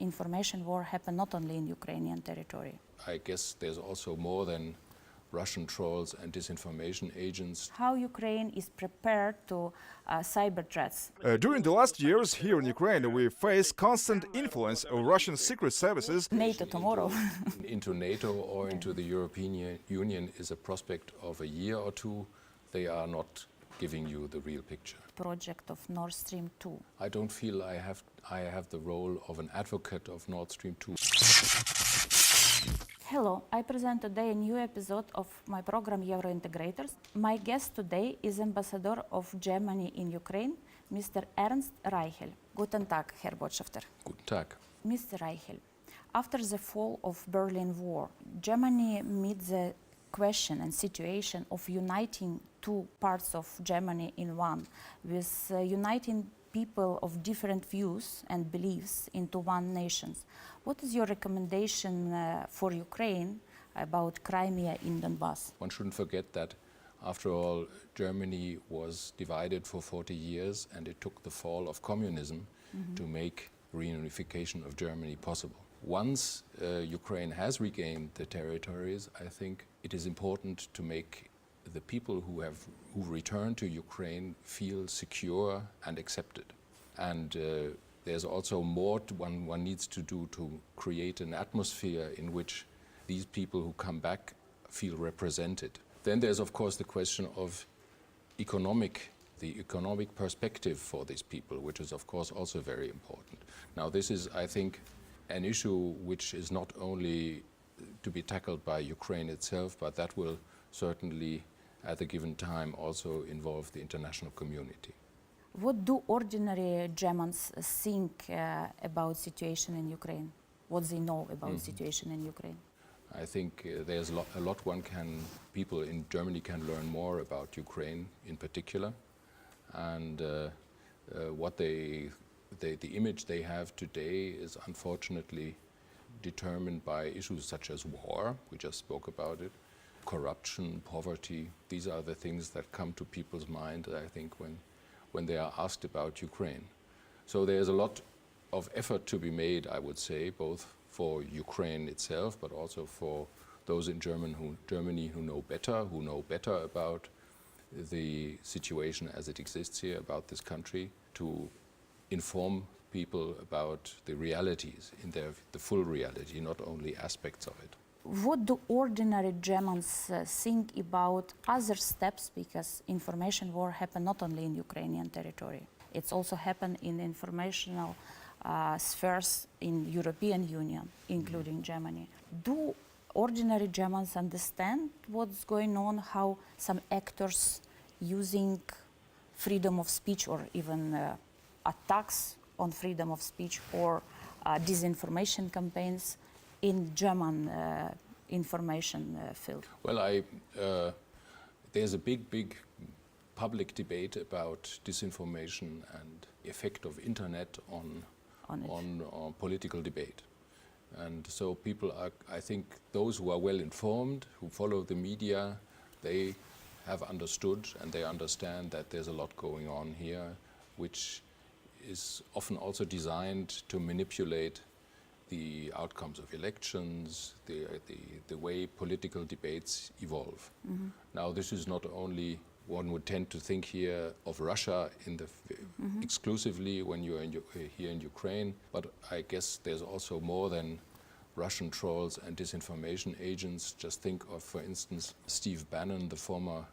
information war happened not only in Ukrainian territory. I guess there's also more than Russian trolls and disinformation agents. How Ukraine is prepared to cyber threats? During the last years here in Ukraine, we face constant influence of Russian secret services. NATO tomorrow. Into NATO or into the European Union is a prospect of a year or two. They are not giving you the real picture. Project of Nord Stream 2. I don't feel I have the role of an advocate of Nord Stream 2. Hello, I present today a new episode of my program Eurointegrators. My guest today is Ambassador of Germany in Ukraine, Mr. Ernst Reichel. Guten Tag, Herr Botschafter. Guten Tag. Mr. Reichel, after the fall of Berlin Wall, Germany met the question and situation of uniting two parts of Germany in one, with uniting people of different views and beliefs into one nation. What is your recommendation for Ukraine about Crimea in Donbass? One shouldn't forget that, after all, Germany was divided for 40 years and it took the fall of communism to make reunification of Germany possible. Once Ukraine has regained the territories, I think it is important to make the people who return to Ukraine feel secure and accepted. And there's also more one needs to do to create an atmosphere in which these people who come back feel represented. Then there's of course the question of the economic perspective for these people, which is of course also very important. Now this is, I think, an issue which is not only to be tackled by Ukraine itself, but that will certainly at a given time also involve the international community. What do ordinary Germans think about situation in Ukraine? What they know about situation in Ukraine? I think there's a lot people in Germany can learn more about Ukraine in particular, and the image they have today is unfortunately determined by issues such as war, we just spoke about it, corruption, poverty. These are the things that come to people's mind, I think, when they are asked about Ukraine. So there's a lot of effort to be made, I would say, both for Ukraine itself, but also for those in Germany who know better about the situation as it exists here, about this country, to inform people about the realities, the full reality, not only aspects of it. What do ordinary Germans think about other steps, because information war happened not only in Ukrainian territory, it's also happened in informational spheres in European Union, including Germany. Do ordinary Germans understand what's going on, how some actors using freedom of speech or even attacks on freedom of speech or disinformation campaigns in German information field? Well, there's a big public debate about disinformation and the effect of internet on political debate. And so people are, I think, those who are well informed, who follow the media, they have understood and they understand that there's a lot going on here, which is often also designed to manipulate the outcomes of elections, the way political debates evolve. Now, this is not only, one would tend to think here of Russia exclusively when you're here in Ukraine, but I guess there's also more than Russian trolls and disinformation agents. Just think of, for instance, Steve Bannon, the former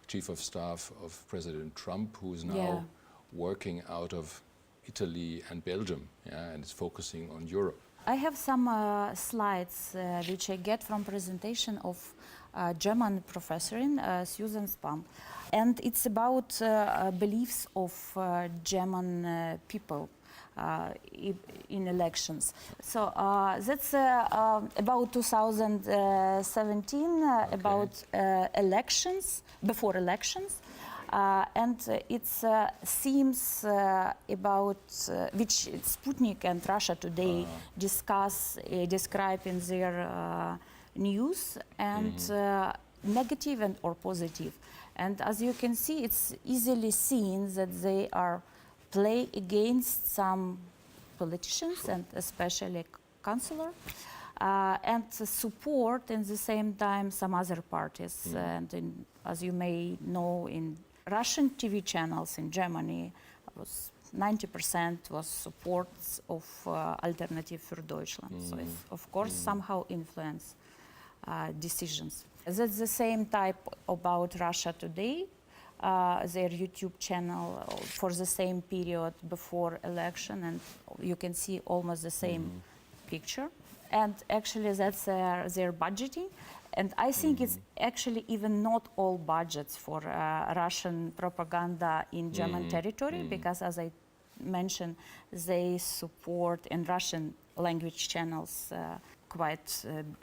chief of staff of President Trump, who is now working out of Italy and Belgium, and is focusing on Europe. I have some slides which I get from presentation of German professor Susan Spam, and it's about beliefs of German people in elections. So that's about 2017, Okay. About elections, before elections. And it seems about which Sputnik and Russia Today describe in their news, and negative and or positive. And as you can see, it's easily seen that they are play against some politicians and especially chancellor, and support in the same time some other parties. And as you may know, in Russian TV channels in Germany, was 90% was support of Alternative für Deutschland. So it, of course, somehow influence decisions. That's the same type about Russia Today, their YouTube channel for the same period before election, and you can see almost the same picture. And actually that's their budgeting. And I think it's actually even not all budgets for Russian propaganda in German territory, because as I mentioned, they support in Russian language channels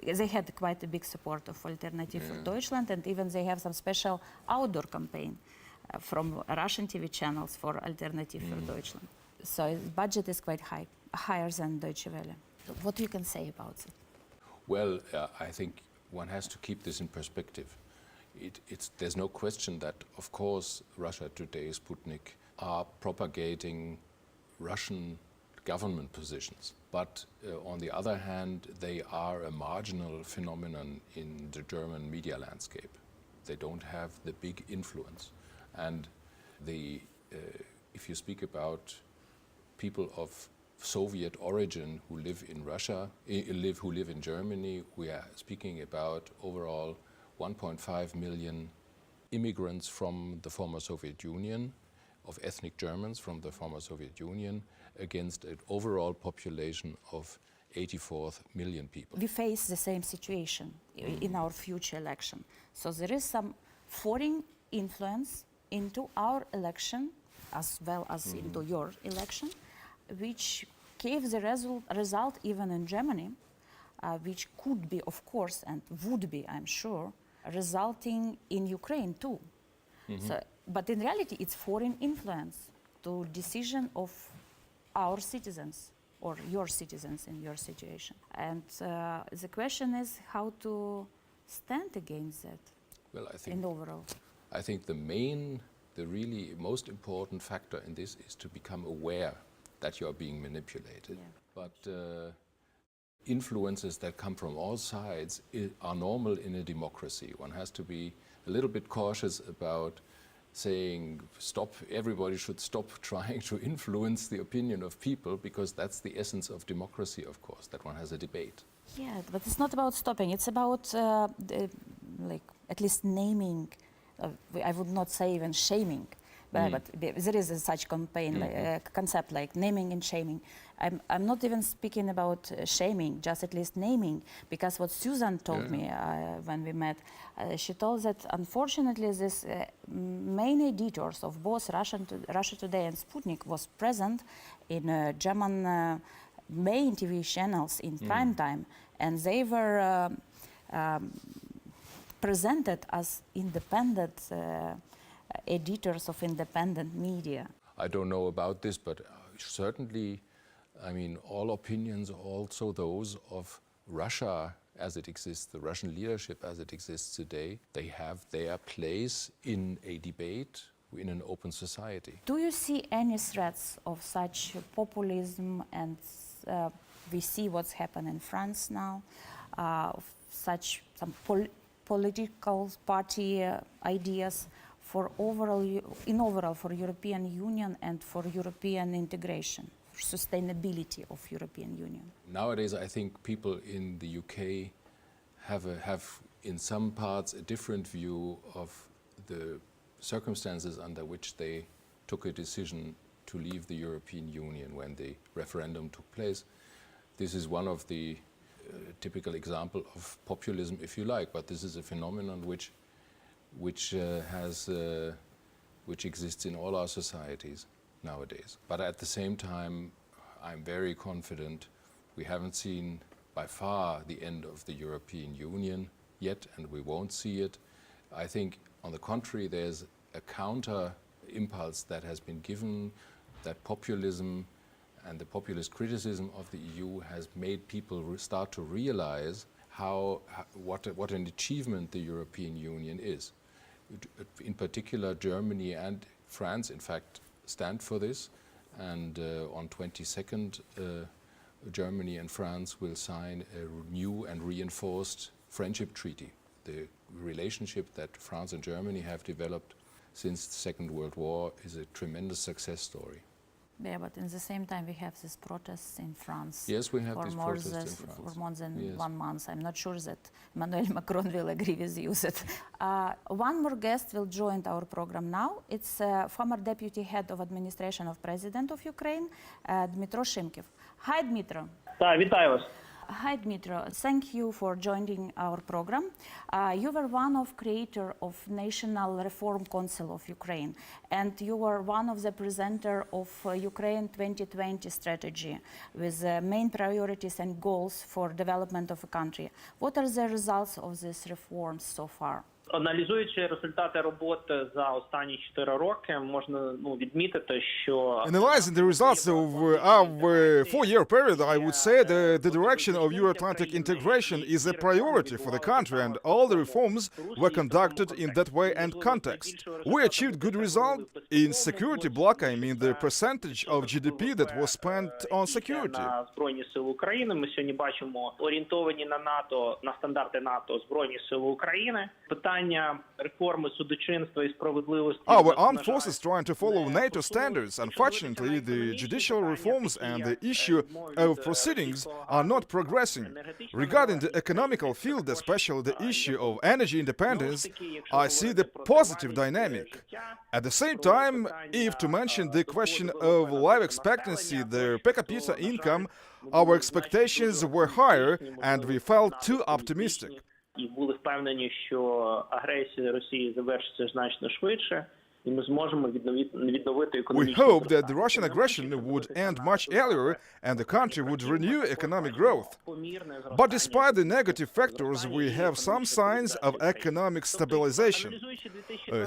they had quite a big support of Alternative für Deutschland, and even they have some special outdoor campaign from Russian TV channels for Alternative für Deutschland. So the budget is quite high, higher than Deutsche Welle. What you can say about it? Well, I think one has to keep this in perspective. There's no question that, of course, Russia Today, Sputnik, are propagating Russian government positions. But on the other hand, they are a marginal phenomenon in the German media landscape. They don't have the big influence. And if you speak about people of Soviet origin who live in Russia, who live in Germany, we are speaking about overall 1.5 million immigrants from the former Soviet Union, of ethnic Germans from the former Soviet Union, against an overall population of 84 million people. We face the same situation in our future election. So there is some foreign influence into our election as well as into your election, which gave the result even in Germany, which could be, of course, and would be, I'm sure, resulting in Ukraine too. So, but in reality, it's foreign influence to decision of our citizens or your citizens in your situation. And the question is how to stand against that. Well, I think in overall. I think the really most important factor in this is to become aware that you are being manipulated. Yeah. But influences that come from all sides are normal in a democracy. One has to be a little bit cautious about saying everybody should stop trying to influence the opinion of people, because that's the essence of democracy, of course, that one has a debate. Yeah, but it's not about stopping, it's about like at least naming, I would not say even shaming, but there is such campaign, concept like naming and shaming. I'm not even speaking about shaming, just at least naming, because what Susan told me when we met, she told that unfortunately this main editors of both Russia Today and Sputnik was present in German main TV channels in prime time, and they were presented as independent editors of independent media. I don't know about this, but certainly, I mean, all opinions, also those of Russia as it exists, the Russian leadership as it exists today, they have their place in a debate in an open society. Do you see any threats of such populism, and we see what's happened in France now, of such some political party ideas for overall for European Union and for European integration, for sustainability of European Union? Nowadays, I think people in the UK have in some parts a different view of the circumstances under which they took a decision to leave the European Union when the referendum took place. This is one of the typical example of populism, if you like, but this is a phenomenon which exists in all our societies nowadays. But at the same time, I'm very confident we haven't seen by far the end of the European Union yet, and we won't see it. I think, on the contrary, there's a counter impulse that has been given, that populism and the populist criticism of the EU has made people start to realize what an achievement the European Union is. In particular, Germany and France, in fact, stand for this. and on 22nd, Germany and France will sign a new and reinforced friendship treaty. The relationship that France and Germany have developed since the Second World War is a tremendous success story. Yeah, but in the same time we have these protests in France. Yes, we have these protests in France. For more than Yes. 1 month. I'm not sure that Emmanuel Macron will agree with you. One more guest will join our program now. It's former Deputy Head of Administration of President of Ukraine, Dmytro Shimkiv. Hi, Dmytro. Так, вітаю вас. Hi, Dmytro. Thank you for joining our program. You were one of creator of National Reform Council of Ukraine, and you were one of the presenter of Ukraine 2020 strategy with main priorities and goals for development of a country. What are the results of these reforms so far? Аналізуючи результати роботи за останні 4 роки, можна відмітити, що Analyzing the results of our 4-year period, I would say that the direction of Euro-Atlantic integration is a priority for the country, and all the reforms were conducted in that way and context. We achieved good results in security bloc. I mean, the percentage of GDP that was spent on security. на Збройні Сили України. Ми сьогодні бачимо орієнтовані на НАТО, на стандарти НАТО Збройні Сили України. Питання реформи судочинства і справедливості. Our armed forces trying to follow NATO standards. Unfortunately, the judicial reforms and the issue of proceedings are not progressing. Regarding the economical field, especially the issue of energy independence, I see the positive dynamic. At the same time, if to mention the question of life expectancy, the per capita income, our expectations were higher and we felt too optimistic. І були впевнені, що агресія Росії завершиться значно швидше, і ми зможемо відновити We економічну hoped that the Russian aggression would end much earlier and the country would renew economic growth. But despite the negative factors, we have some signs of economic stabilization.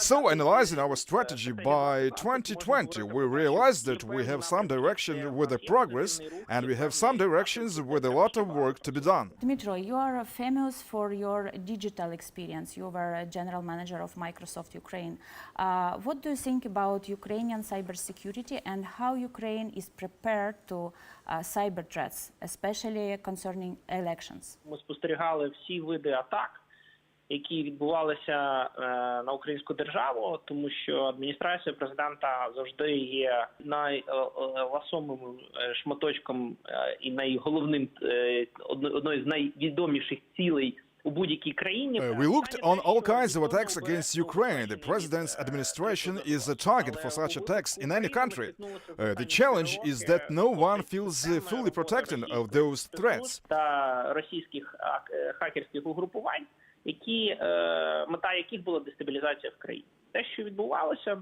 So, analyzing our strategy by 2020, we realized that we have some direction with the progress and we have some directions with a lot of work to be done. Dmytro, you are famous for your digital experience. You were a general manager of Microsoft Ukraine. What do you think about Ukrainian cybersecurity and how Ukraine is prepared to cyber threats, especially concerning elections? Ми спостерігали всі види атак, які відбувалися на українську державу, тому що адміністрація президента завжди є найласомим шматочком і найголовним, одною з найвідоміших цілей у будь-якій країні. We looked on all kinds of attacks against Ukraine. The president's administration is a target for such attacks in any country. The challenge is that no one feels fully protected of those threats. Та російських хакерських угрупувань, мета яких була дестабілізація в країні. Те, що відбувалося,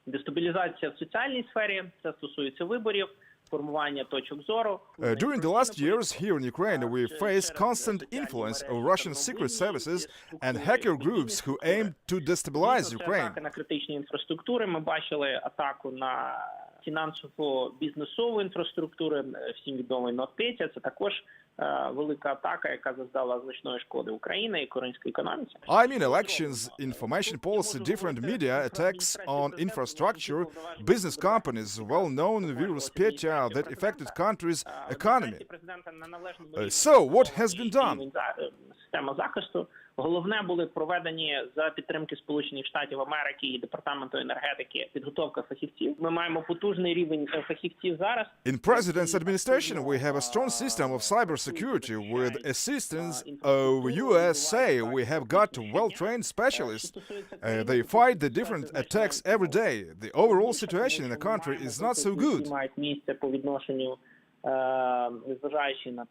дестабілізація в соціальній сфері, це стосується виборів, формування точок зору. During the last years here in Ukraine, we face constant influence of Russian secret services and hacker groups who aim to destabilize Ukraine. Атака на критичні інфраструктури. Ми бачили атаку на фінансово-бізнесову інфраструктуру, всім відомий Нотпетя. Це також велика атака, яка завдала значної шкоди Україні і українській економіці. I mean elections, information policy, different media, attacks on infrastructure, business companies, well-known virus Petya that affected country's economy. So, what has been done? Система захисту. Головне були проведені за підтримки Сполучених Штатів Америки і Департаменту енергетики підготовка фахівців. Ми маємо потужний рівень фахівців зараз. In President's administration, we have a strong system of cybersecurity with assistance of USA. We have got well-trained specialists. They fight the different attacks every day. The overall situation in the country is not so good. Мають місце по відношенню незважаючи на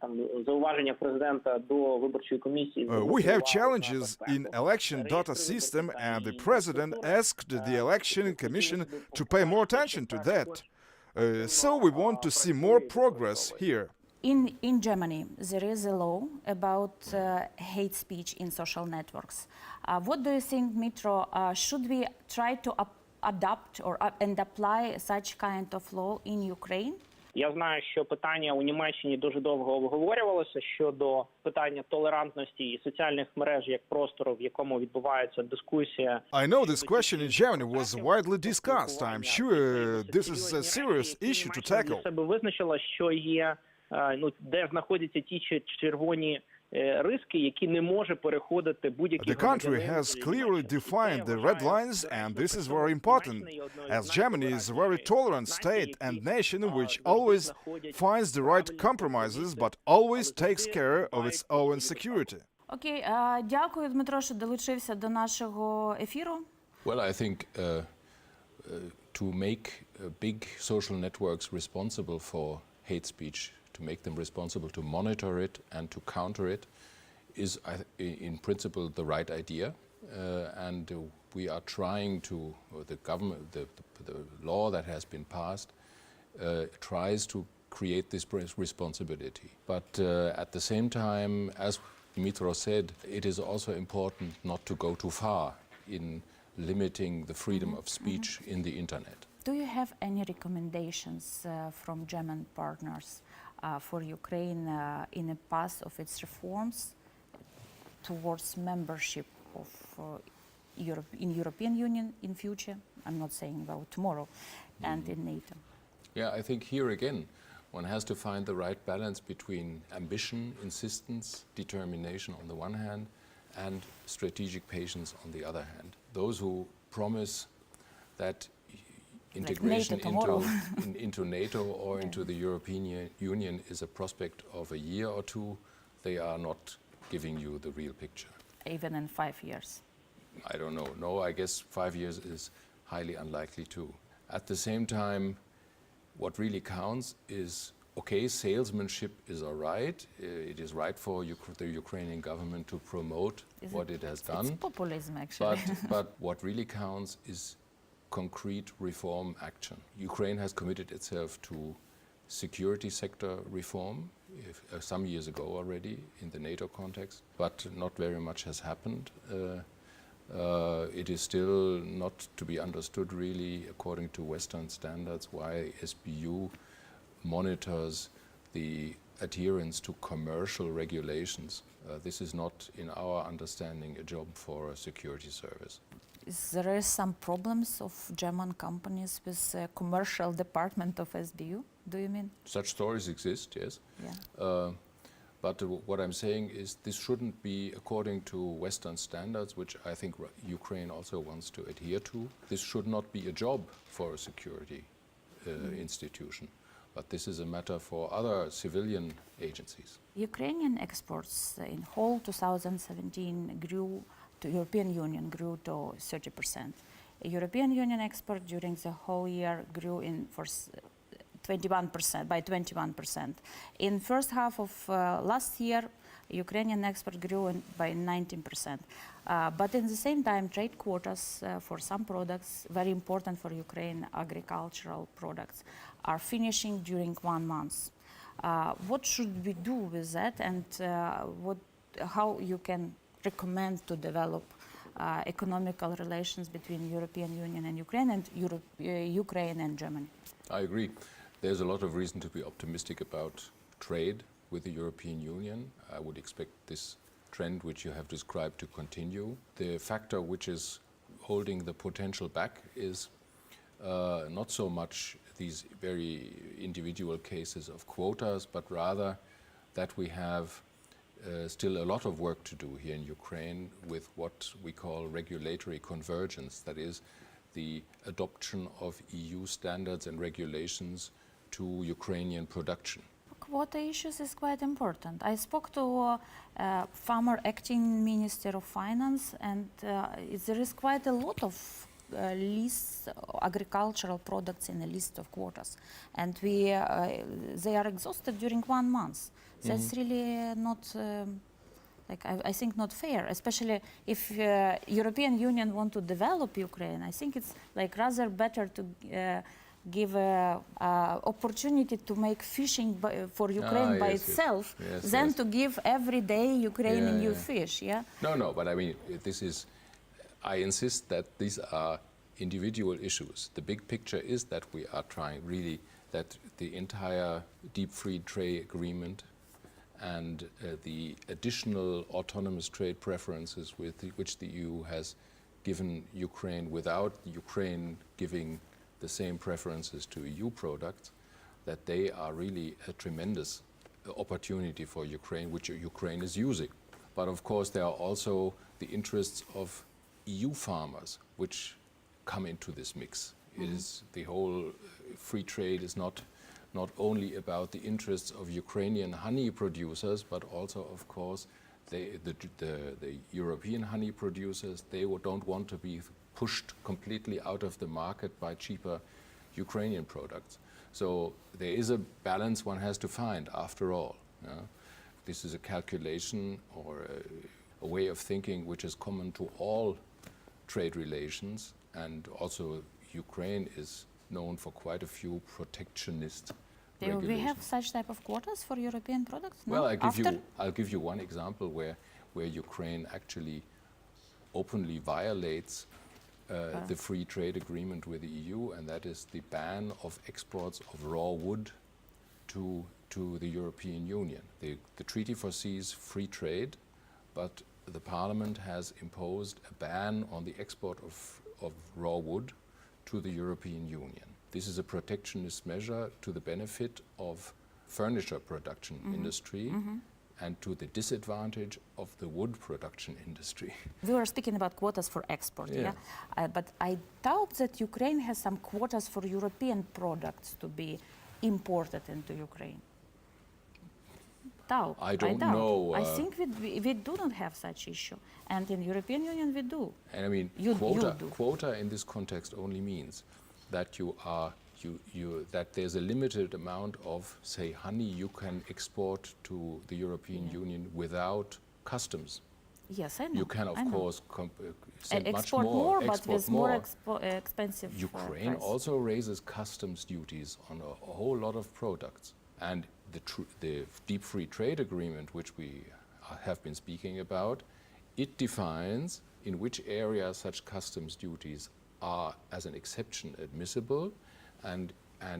зауваження президента до виборчої комісії. We have challenges in election data system and the president asked the election commission to pay more attention to that. So we want to see more progress here. In Germany, there is a law about hate speech in social networks. What do you think, Dmytro, should we try to adapt and apply such kind of law in Ukraine? Я знаю, що питання у Німеччині дуже довго обговорювалося щодо питання толерантності і соціальних мереж як простору, в якому відбувається дискусія. I know this question in Germany was widely discussed. I'm sure this is a serious issue to tackle. Для себе визначила, що є, де знаходяться ті червоні риски, які не може переходити будь-який The country has clearly defined the red lines, and this is very important, as Germany is a very tolerant state and nation which always finds the right compromises but always takes care of its own security. Окей, дякую, Дмитро, що долучився до нашого ефіру. Well, I think to make big social networks responsible for hate speech, to make them responsible to monitor it and to counter it, is in principle the right idea. And we are trying to, the government, the law that has been passed tries to create this responsibility. But at the same time, as Dmytro said, it is also important not to go too far in limiting the freedom of speech in the internet. Do you have any recommendations from German partners for Ukraine in a path of its reforms towards membership of in European Union in future? I'm not saying about tomorrow, and in NATO. Yeah, I think here again, one has to find the right balance between ambition, insistence, determination on the one hand, and strategic patience on the other hand. Those who promise that integration into NATO or into the European Union is a prospect of a year or two, they are not giving you the real picture. Even in 5 years? I don't know. No, I guess 5 years is highly unlikely too. At the same time, what really counts is, okay, salesmanship is all right. It is right for the Ukrainian government to promote what it has done. It's populism, actually. But what really counts is concrete reform action. Ukraine has committed itself to security sector reform some years ago already in the NATO context, but not very much has happened. It is still not to be understood really, according to Western standards, why SBU monitors the adherence to commercial regulations. This is not, in our understanding, a job for a security service. There is some problems of German companies with commercial department of SBU, do you mean? Such stories exist, yes. Yeah. But what I'm saying is this shouldn't be according to Western standards, which I think Ukraine also wants to adhere to. This should not be a job for a security institution, but this is a matter for other civilian agencies. Ukrainian exports in whole 2017 grew to European Union grew to 30%. European Union export during the whole year grew by 21%. In first half of last year, Ukrainian export grew by 19%. But in the same time, trade quotas for some products, very important for Ukraine, agricultural products, are finishing during 1 month. What should we do with that, and how you can recommend to develop economical relations between European Union and Ukraine, and Ukraine and Germany? I agree. There's a lot of reason to be optimistic about trade with the European Union. I would expect this trend which you have described to continue. The factor which is holding the potential back is not so much these very individual cases of quotas, but rather that we have still a lot of work to do here in Ukraine with what we call regulatory convergence, that is the adoption of EU standards and regulations to Ukrainian production. Quota issues is quite important. I spoke to former acting Minister of Finance, and there is quite a lot of lists, agricultural products in a list of quotas, and they are exhausted during 1 month. That's really not, I think not fair, especially if European Union want to develop Ukraine. I think it's rather better to give opportunity to make fishing for Ukraine by itself than to give every day Ukrainian new fish. Yeah. No, but I mean this is. I insist that these are individual issues. The big picture is that we are trying really that the entire deep free trade agreement and the additional autonomous trade preferences which the EU has given Ukraine without Ukraine giving the same preferences to EU products, that they are really a tremendous opportunity for Ukraine, which Ukraine is using. But of course there are also the interests of EU farmers which come into this mix. It is the whole free trade is not only about the interests of Ukrainian honey producers, but also, of course, the European honey producers. They don't want to be pushed completely out of the market by cheaper Ukrainian products. So there is a balance one has to find after all. This is a calculation or a way of thinking which is common to all trade relations, and also Ukraine is known for quite a few protectionist regulations. We have such type of quotas for European products? Well, No? I'll give you one example where Ukraine actually openly violates the free trade agreement with the EU, and that is the ban of exports of raw wood to the European Union. The treaty foresees free trade, but the Parliament has imposed a ban on the export of raw wood to the European Union. This is a protectionist measure to the benefit of furniture production industry and to the disadvantage of the wood production industry. We were speaking about quotas for export, Yeah. But I doubt that Ukraine has some quotas for European products to be imported into Ukraine. I don't doubt. know. I think we do not have such issue, and in European Union we do. And I mean, You do. quota in this context only means that that there's a limited amount of, say, honey you can export to the European Union without customs. Yes, I know. You can, of I know. course, send much export more, but export with more expensive Ukraine price. also raises customs duties on a whole lot of products. And the deep free trade agreement, which we have been speaking about, it defines in which area such customs duties are, as an exception, admissible, and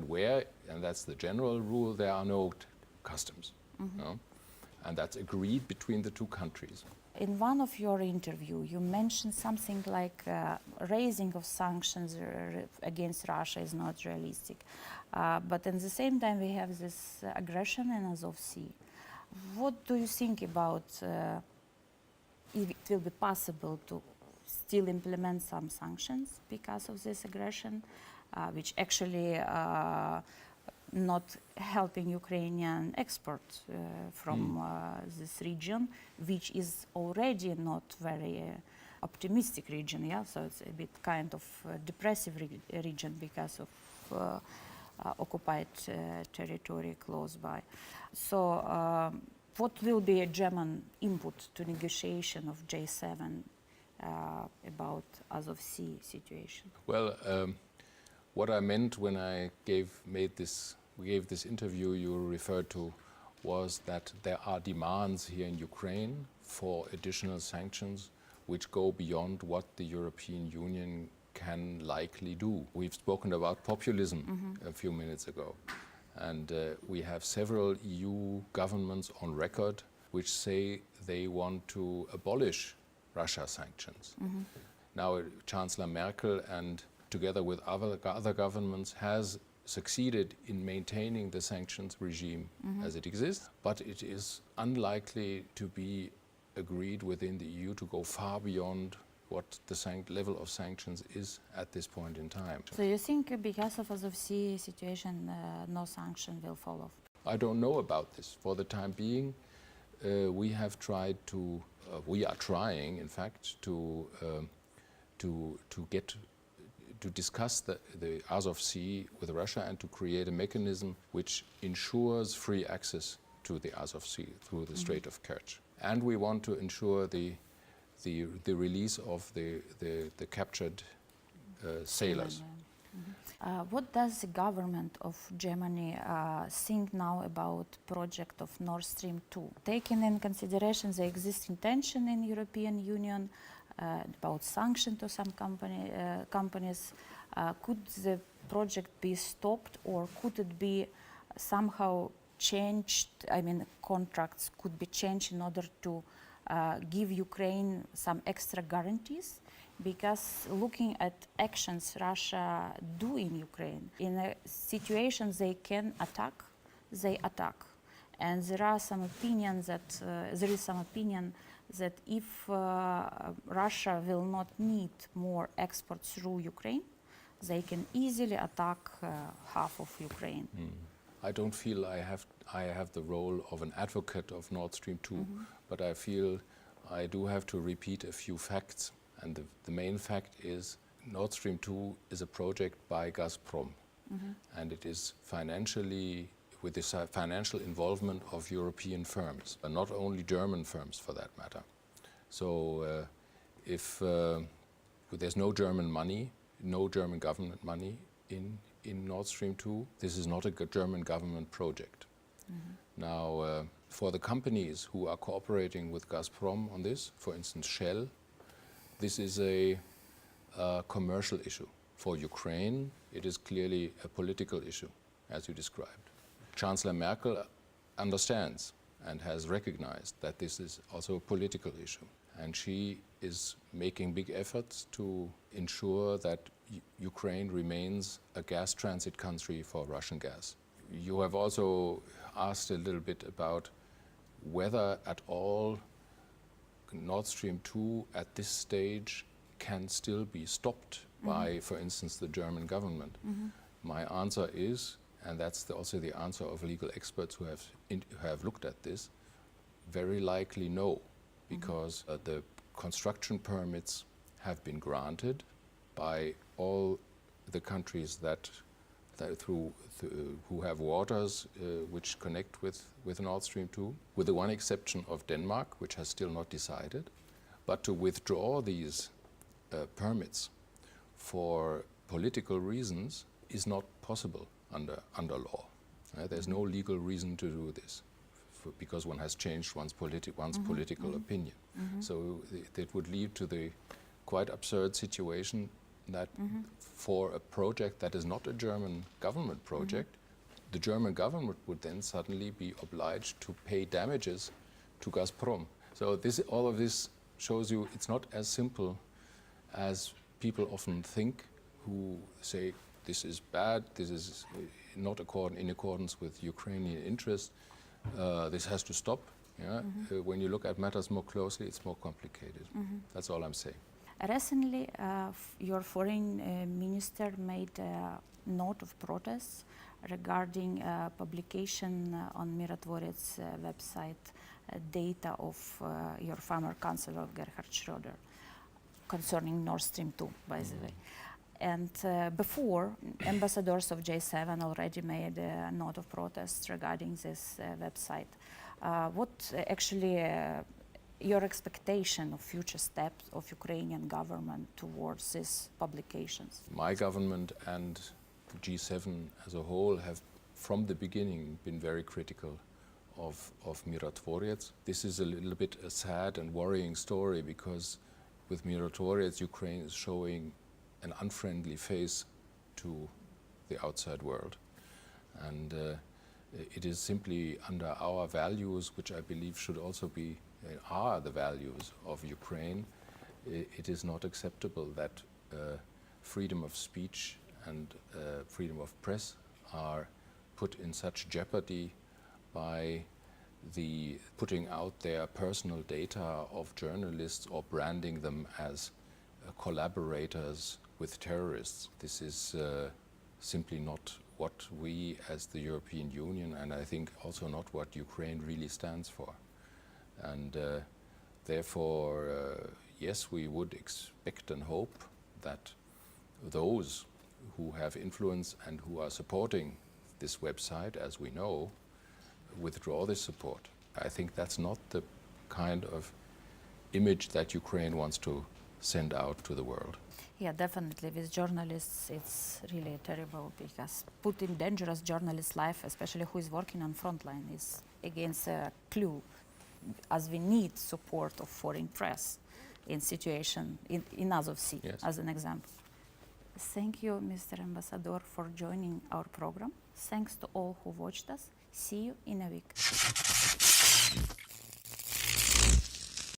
where, and that's the general rule, there are no customs. No? And that's agreed between the two countries. In one of your interview, you mentioned something like raising of sanctions against Russia is not realistic. But at the same time, we have this aggression in Azov Sea. What do you think about if it will be possible to still implement some sanctions because of this aggression, which actually not helping Ukrainian export from this region, which is already not very optimistic region, yeah? So it's a bit kind of depressive region because of occupied territory close by. So what will be a German input to negotiation of J7 about Azov Sea situation? Well, what I meant when I gave this interview you referred to was that there are demands here in Ukraine for additional sanctions which go beyond what the European Union can likely do. We've spoken about populism a few minutes ago, and we have several EU governments on record which say they want to abolish Russia sanctions. Now, Chancellor Merkel, and together with other governments, has succeeded in maintaining the sanctions regime as it exists, but it is unlikely to be agreed within the EU to go far beyond what the level of sanctions is at this point in time. So you think because of Azov Sea situation, no sanction will follow? I don't know about this. For the time being, we have tried to, we are trying, in fact, to discuss the Azov Sea with Russia and to create a mechanism which ensures free access to the Azov Sea through the Strait of Kerch. And we want to ensure the release of the captured sailors. What does the government of Germany think now about project of Nord Stream 2? Taking in consideration the existing tension in European Union about sanctions to some companies, could the project be stopped, or could it be somehow changed? I mean, contracts could be changed in order to give Ukraine some extra guarantees, because looking at actions Russia do in Ukraine, in a situation they can attack, they attack. And there are some opinions that there is some opinion that if Russia will not need more exports through Ukraine, they can easily attack half of Ukraine. I don't feel I have the role of an advocate of Nord Stream 2, but I feel I do have to repeat a few facts. And the main fact is Nord Stream 2 is a project by Gazprom, and it is financially, with this financial involvement of European firms, and not only German firms for that matter. So if there's no German money, no German government money in Nord Stream 2, this is not a German government project. Now, for the companies who are cooperating with Gazprom on this, for instance Shell, this is a commercial issue. For Ukraine, it is clearly a political issue, as you described. Chancellor Merkel understands and has recognized that this is also a political issue. And she is making big efforts to ensure that Ukraine remains a gas transit country for Russian gas. You have also asked a little bit about whether at all Nord Stream 2 at this stage can still be stopped by, for instance, the German government. My answer is, and that's also the answer of legal experts who have looked at this, very likely no, because the construction permits have been granted by all the countries who have waters which connect with Nord Stream 2, with the one exception of Denmark, which has still not decided. But to withdraw these permits for political reasons is not possible under law. There's no legal reason to do this, because one has changed one's political opinion. So it would lead to the quite absurd situation that for a project that is not a German government project, the German government would then suddenly be obliged to pay damages to Gazprom. So all of this shows you it's not as simple as people often think, who say this is bad, this is not in accordance with Ukrainian interests, this has to stop. Yeah? When you look at matters more closely, it's more complicated. That's all I'm saying. Recently, your foreign minister made a note of protest regarding publication on Mirotvorets website data of your former Chancellor Gerhard Schröder concerning Nord Stream 2, by the way. And before, ambassadors of J7 already made a note of protest regarding this website. What actually your expectation of future steps of Ukrainian government towards these publications? My government and the G7 as a whole have from the beginning been very critical of Mirotvorets. This is a little bit a sad and worrying story, because with Mirotvorets, Ukraine is showing an unfriendly face to the outside world. And it is simply under our values, which I believe should also be are the values of Ukraine, it is not acceptable that freedom of speech and freedom of press are put in such jeopardy by the putting out their personal data of journalists or branding them as collaborators with terrorists. This is simply not what we as the European Union, and I think also not what Ukraine really stands for. And therefore, yes, we would expect and hope that those who have influence and who are supporting this website, as we know, withdraw this support. I think that's not the kind of image that Ukraine wants to send out to the world. Yeah, definitely. With journalists, it's really terrible, because putting dangerous journalists' life, especially who is working on frontline, is against a clue, as we need support of foreign press in situation in Azov Sea, yes, as an example. Thank you, Mr. Ambassador, for joining our program. Thanks to all who watched us. See you in a week.